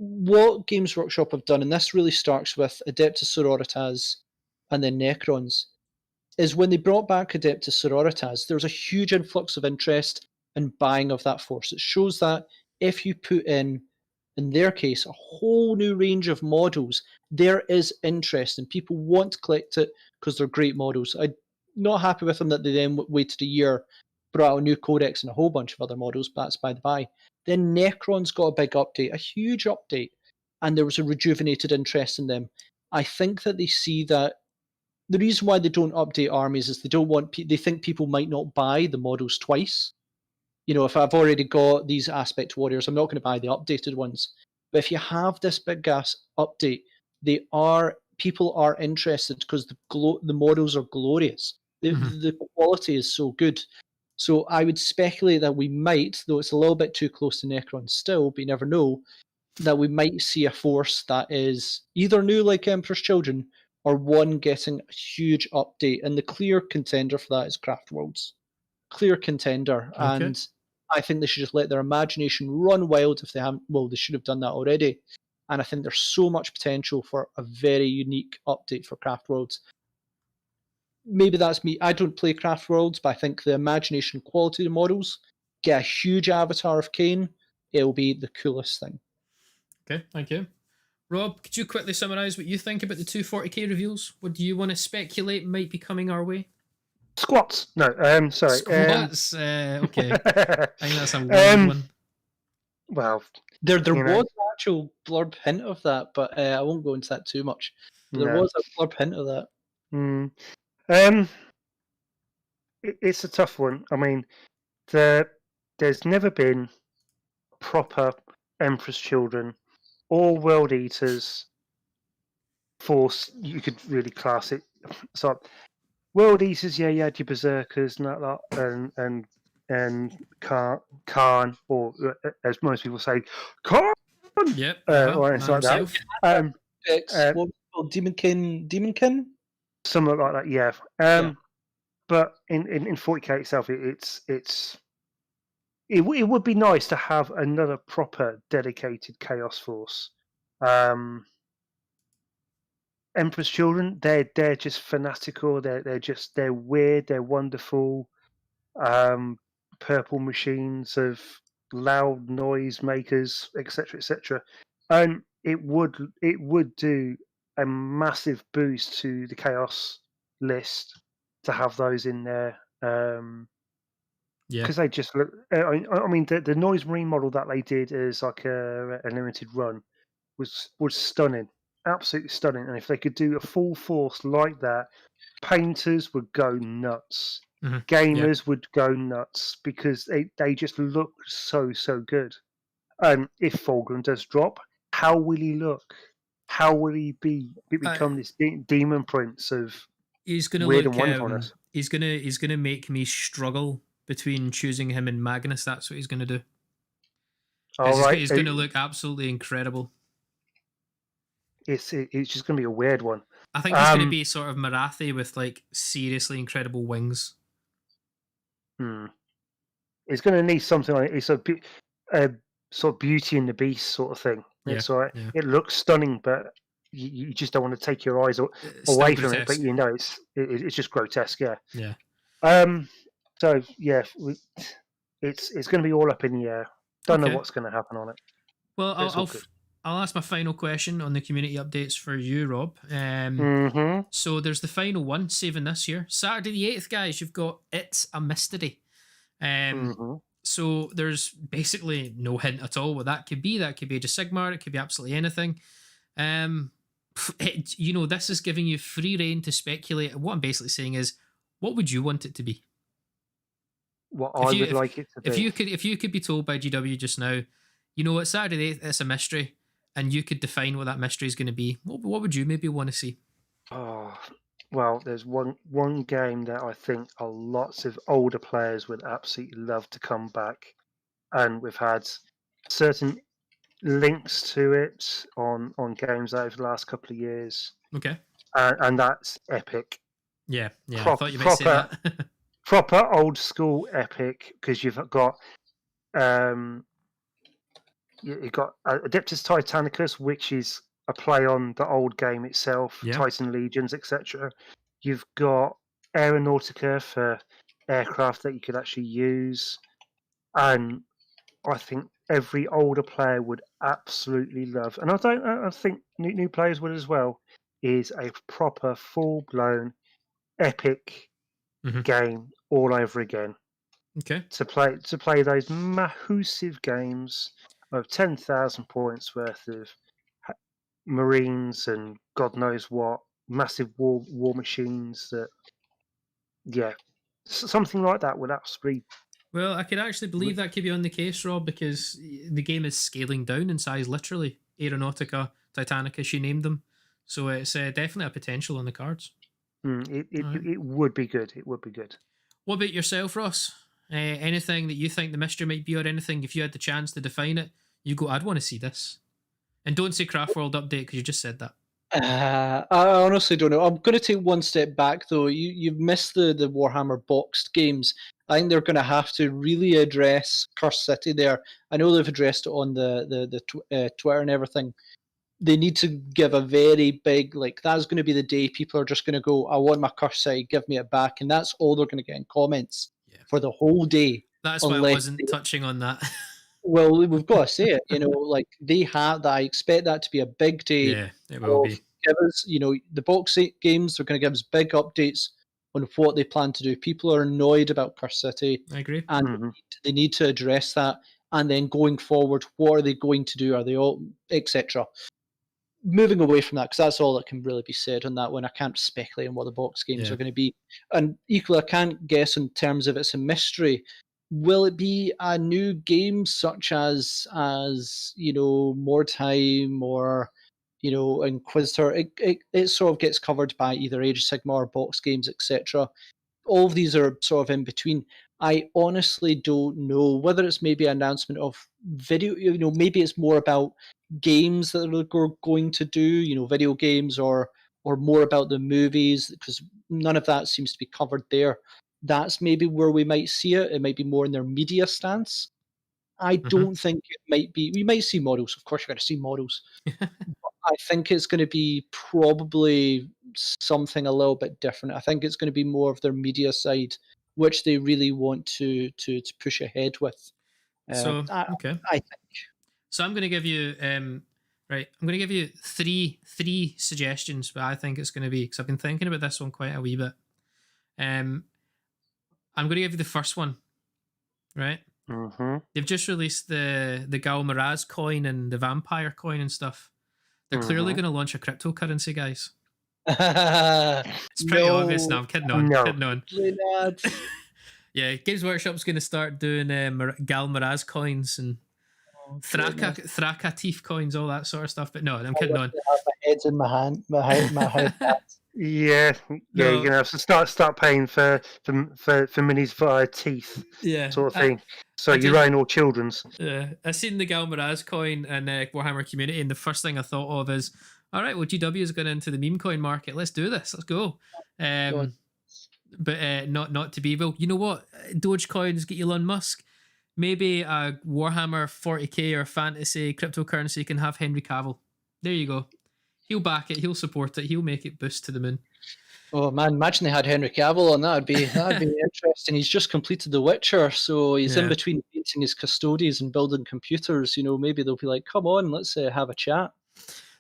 What Games Workshop have done, and this really starts with Adeptus Sororitas and then Necrons, is when they brought back Adeptus Sororitas, there was a huge influx of interest and buying of that force. It shows that if you put in their case, a whole new range of models, there is interest and people want to collect it because they're great models. I'm not happy with them that they then waited a year, brought out a new codex and a whole bunch of other models, but that's by the by. Then Necrons got a big update, a huge update, and there was a rejuvenated interest in them. I think that they see that the reason why they don't update armies is they think people might not buy the models twice. If I've already got these aspect warriors, I'm not going to buy the updated ones. But if you have this big gas update, people are interested because the models are glorious. The quality is so good. So I would speculate that we might, though it's a little bit too close to Necron still, but you never know, that we might see a force that is either new like Emperor's Children or one getting a huge update. And the clear contender for that is Craft Worlds. Clear contender. Okay. And I think they should just let their imagination run wild if they haven't. Well, they should have done that already. And I think there's so much potential for a very unique update for Craft Worlds. Maybe that's me. I don't play Craft Worlds, but I think the imagination quality of the models, get a huge avatar of Kane, it'll be the coolest thing. Okay, thank you. Rob, could you quickly summarise what you think about the 240k reveals? What do you want to speculate might be coming our way? Squats. No, sorry. Squats. Okay. I think that's a weird one. Well, there was an actual blurb hint of that, but I won't go into that too much. But there was a blurb hint of that. It's a tough one. I mean, there's never been proper Emperor's Children or World Eaters force. You could really class it. So, World Eaters, you had your Berserkers and that, and Khan, or as most people say, Khan. Yep. Or anything like that. Demonkin? Something like that, yeah. But in 40k itself, it would be nice to have another proper dedicated Chaos Force. Emperor's Children, they're just fanatical. They're weird. They're wonderful. Purple machines of loud noise makers, etc., etc. And it would do a massive boost to the Chaos list to have those in there. Because they just look. I mean, the Noise Marine model that they did as like a limited run was stunning, absolutely stunning. And if they could do a full force like that, painters would go nuts. Gamers would go nuts because they just look so good. If Fulgrim does drop, how will he look? How will he become this demon prince of he's gonna weird look, and wonderfulness? He's gonna make me struggle between choosing him and Magnus. That's what he's gonna do. He's gonna look absolutely incredible. It's just gonna be a weird one. I think he's gonna be sort of Marathi with like seriously incredible wings. It's gonna need something like it's a sort of Beauty and the Beast sort of thing. It's all right. It looks stunning, but you just don't want to take your eyes away from it. But it's just grotesque. Yeah. So yeah, it's going to be all up in the air. Don't know what's going to happen on it. Well, I'll ask my final question on the community updates for you, Rob. So there's the final one, saving this year, Saturday the 8th, guys. You've got It's a Mystery. So there's basically no hint at all what that could be. That could be Age of Sigmar. It could be absolutely anything. This is giving you free reign to speculate. What I'm basically saying is, what would you want it to be? What I would like it to be. If you could be told by GW just now, it's Saturday, it's a mystery, and you could define what that mystery is going to be, what would you maybe want to see? Oh, well, there's one game that I think lots of older players would absolutely love to come back, and we've had certain links to it on games over the last couple of years, Okay. and that's Epic. Yeah, I thought you might say Proper, that. proper old school Epic, because you've got you've got Adeptus Titanicus, which is a play on the old game itself, Yeah. Titan Legions, etc. You've got Aeronautica for aircraft that you could actually use, and I think every older player would absolutely love, and I think new players would as well, is a proper full-blown epic Mhm. game all over again. Okay. To play those massive games of 10,000 points worth of Marines and God knows what, massive war machines. That, yeah, something like that would absolutely. Well, I could actually believe that could be on the case, Rob, because the game is scaling down in size, literally. Aeronautica, Titanica, she named them. So it's definitely a potential on the cards. It would be good. It would be good. What about yourself, Ross? Anything that you think the mystery might be, or anything, if you had the chance to define it, you go, I'd want to see this. And don't say Craft World Update, because you just said that. I honestly don't know. I'm going to take one step back, though. You've missed the Warhammer boxed games. I think they're going to have to really address Curse City there. I know they've addressed it on the Twitter and everything. They need to give a very big, like, that's going to be the day people are just going to go, I want my Curse City, give me it back. And that's all they're going to get in comments for the whole day. That's why I wasn't touching on that. Well, we've got to say it, like they have that. I expect that to be a big day. Yeah, it will be. Give us, the box games, they're going to give us big updates on what they plan to do. People are annoyed about Curse City. I agree. And they need to address that. And then going forward, what are they going to do? Are they all, etc. Moving away from that, because that's all that can really be said on that one. I can't speculate on what the box games are going to be. And equally, I can't guess in terms of it's a mystery. Will it be a new game such as Mordheim or Inquisitor? It sort of gets covered by either Age of Sigmar or box games, etc. All of these are sort of in between. I honestly don't know whether it's maybe an announcement of video. Maybe it's more about games that they're going to do. Video games or more about the movies, because none of that seems to be covered there. That's maybe where we might see it. It might be more in their media stance. I don't think it might be. We might see models. Of course, you're going to see models. I think it's going to be probably something a little bit different. I think it's going to be more of their media side, which they really want to push ahead with. So okay, I think. So I'm going to give you right. I'm going to give you three suggestions, but I think it's going to be, because I've been thinking about this one quite a wee bit. I'm going to give you the first one. Right. They've just released the Gal Miraz coin and the vampire coin and stuff. They're clearly going to launch a cryptocurrency, guys. It's pretty obvious. No, I'm kidding on. Kidding on. Yeah, Games Workshop's going to start doing Gal Miraz coins and Thraka teeth coins, all that sort of stuff. But no, I'm kidding on. I have my heads in my hand. My head. Yeah, you're gonna have to start paying for minis via teeth, sort of thing. So your own or children's. Yeah, I seen the Gal Miraz coin and Warhammer Community, and the first thing I thought of is, all right, well, GW is going into the meme coin market. Let's do this. Let's go. But not to be. Well, you know what? Dogecoins get Elon Musk. Maybe a Warhammer 40k or fantasy cryptocurrency can have Henry Cavill. There you go. He'll back it. He'll support it. He'll make it boost to the moon. Oh man, imagine they had Henry Cavill on. That'd be interesting. He's just completed The Witcher, so he's in between painting his custodies and building computers. Maybe they'll be like, "Come on, let's have a chat."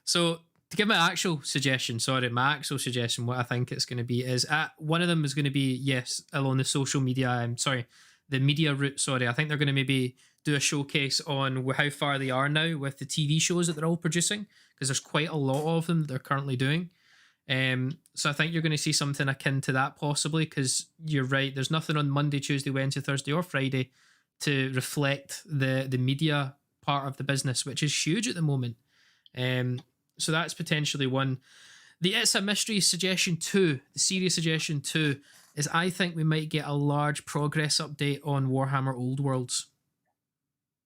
So to give my actual suggestion, what I think it's going to be is one of them is going to be along the social media. The media route. I think they're going to maybe do a showcase on how far they are now with the TV shows that they're all producing, because there's quite a lot of them that they're currently doing. So I think you're going to see something akin to that possibly, because you're right, there's nothing on Monday, Tuesday, Wednesday, Thursday or Friday to reflect the media part of the business, which is huge at the moment. So that's potentially one. The It's a Mystery suggestion 2, the series suggestion 2, is I think we might get a large progress update on Warhammer Old Worlds.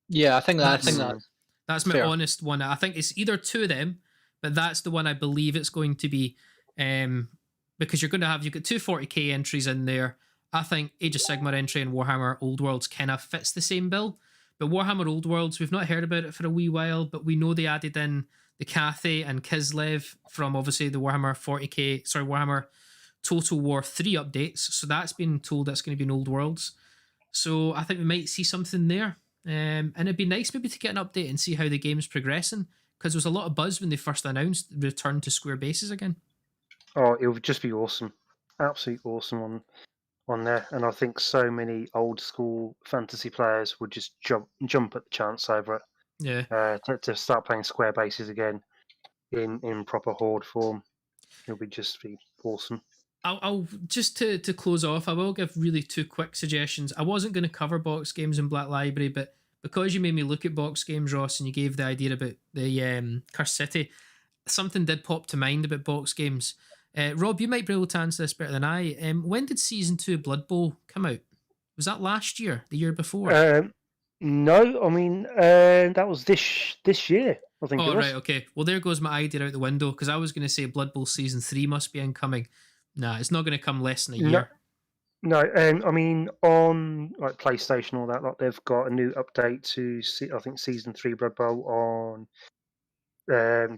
Yeah, I think That's my fair. honest one. I think it's either 2 of them, but that's the one I believe it's going to be. Because you've got 2 40k entries in there. I think Age of Sigmar entry and Warhammer Old Worlds kind of fits the same bill. But Warhammer Old Worlds, we've not heard about it for a wee while, but we know they added in the Cathay and Kislev from obviously the Warhammer Total War 3 updates. So that's been told that's going to be in Old Worlds. So I think we might see something there. And it'd be nice maybe to get an update and see how the game's progressing, because there was a lot of buzz when they first announced the return to square bases again. Oh, it would just be awesome. Absolutely awesome on there. And I think so many old school fantasy players would just jump at the chance over it. Yeah. To start playing square bases again in proper horde form. It'll be awesome. I'll just to close off, I will give really 2 quick suggestions. I wasn't going to cover box games in Black Library, but because you made me look at box games, Ross, and you gave the idea about the Cursed City, something did pop to mind about box games. Rob, you might be able to answer this better than I. When did Season 2 Blood Bowl come out? Was that last year? The year before? No, I mean, that was this year, I think it was. Right, okay. Well, there goes my idea out the window, because I was going to say Blood Bowl Season 3 must be incoming. Nah, it's not going to come less than a year. No, I mean, on like PlayStation, all that, like, they've got a new update to I think Season 3 Blood Bowl on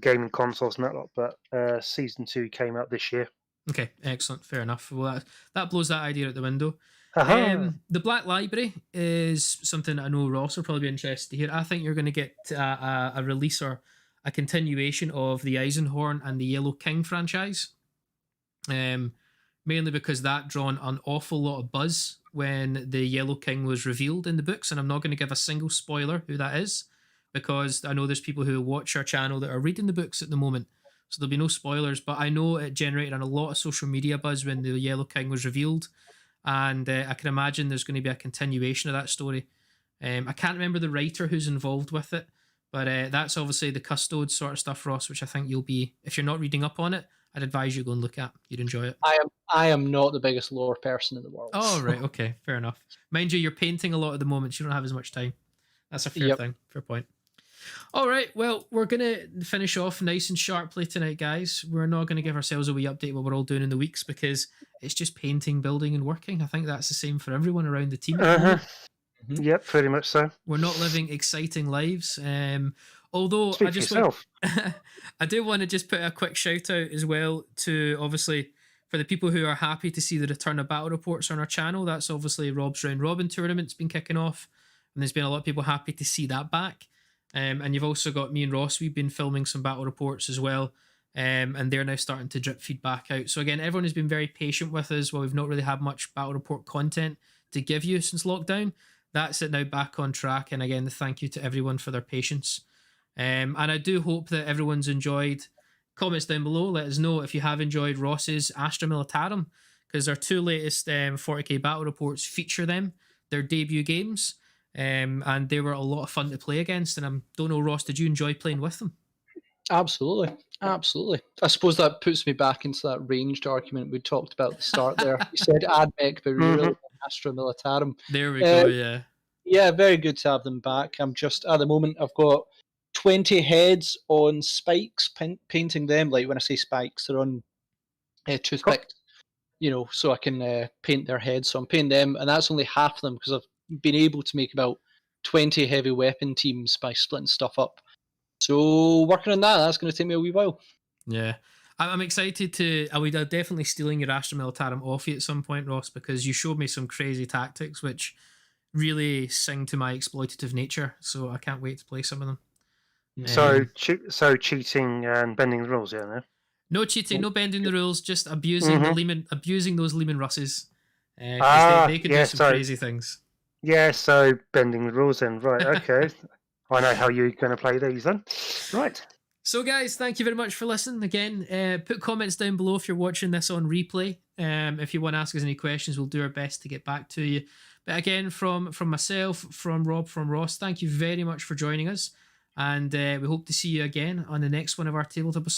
gaming consoles and that lot, but Season 2 came out this year. Okay, excellent, fair enough. Well, that blows that idea out the window. The Black Library is something I know Ross will probably be interested to hear. I think you're going to get a release or a continuation of the Eisenhorn and the Yellow King franchise. Mainly because that drawn an awful lot of buzz when the Yellow King was revealed in the books, and I'm not going to give a single spoiler who that is, because I know there's people who watch our channel that are reading the books at the moment, so there'll be no spoilers, but I know it generated a lot of social media buzz when the Yellow King was revealed, and I can imagine there's going to be a continuation of that story. I can't remember the writer who's involved with it, but that's obviously the Custode sort of stuff, Ross, which I think you'll be, if you're not reading up on it, I'd advise you go and look at. You'd enjoy it. I am not the biggest lore person in the world. Oh, right. Okay. Fair enough. Mind you, you're painting a lot at the moment. So you don't have as much time. That's a fair thing. Fair point. All right. Well, we're going to finish off nice and sharply tonight, guys. We're not going to give ourselves a wee update what we're all doing in the weeks, because it's just painting, building, and working. I think that's the same for everyone around the team. Yep, pretty much so. We're not living exciting lives. Although Speak I just for yourself. I do want to just put a quick shout out as well to, obviously, for the people who are happy to see the return of battle reports on our channel. That's obviously Rob's Round Robin tournament's been kicking off, and there's been a lot of people happy to see that back. And you've also got me and Ross. We've been filming some battle reports as well, and they're now starting to drip feedback out. So again, everyone has been very patient with us while we've not really had much battle report content to give you since lockdown. That's it now back on track, and again, thank you to everyone for their patience. And I do hope that everyone's enjoyed. Comments down below, let us know if you have enjoyed Ross's Astra Militarum, because our 2 latest 40k battle reports feature them, their debut games, and they were a lot of fun to play against. And I don't know, Ross, did you enjoy playing with them? Absolutely. I suppose that puts me back into that ranged argument we talked about at the start there. You said AdMech, but really Astra Militarum. There we go, yeah. Yeah, very good to have them back. I'm just, at the moment, I've got 20 heads on spikes, painting them. Like, when I say spikes, they're on toothpicks, so I can paint their heads. So I'm painting them, and that's only half of them, because I've been able to make about 20 heavy weapon teams by splitting stuff up. So working on that, that's going to take me a wee while. Yeah. I'm excited to... I would definitely stealing your Astra Militarum off you at some point, Ross, because you showed me some crazy tactics which really sing to my exploitative nature. So I can't wait to play some of them. So cheating and bending the rules, yeah? No cheating, no bending the rules, just abusing abusing those Lehman Russes. They can do some crazy things. Yeah, so bending the rules then, right, okay. I know how you're going to play these then. Right. So guys, thank you very much for listening. Again, put comments down below if you're watching this on replay. If you want to ask us any questions, we'll do our best to get back to you. But again, from myself, from Rob, from Ross, thank you very much for joining us. And we hope to see you again on the next one of our tabletop episodes.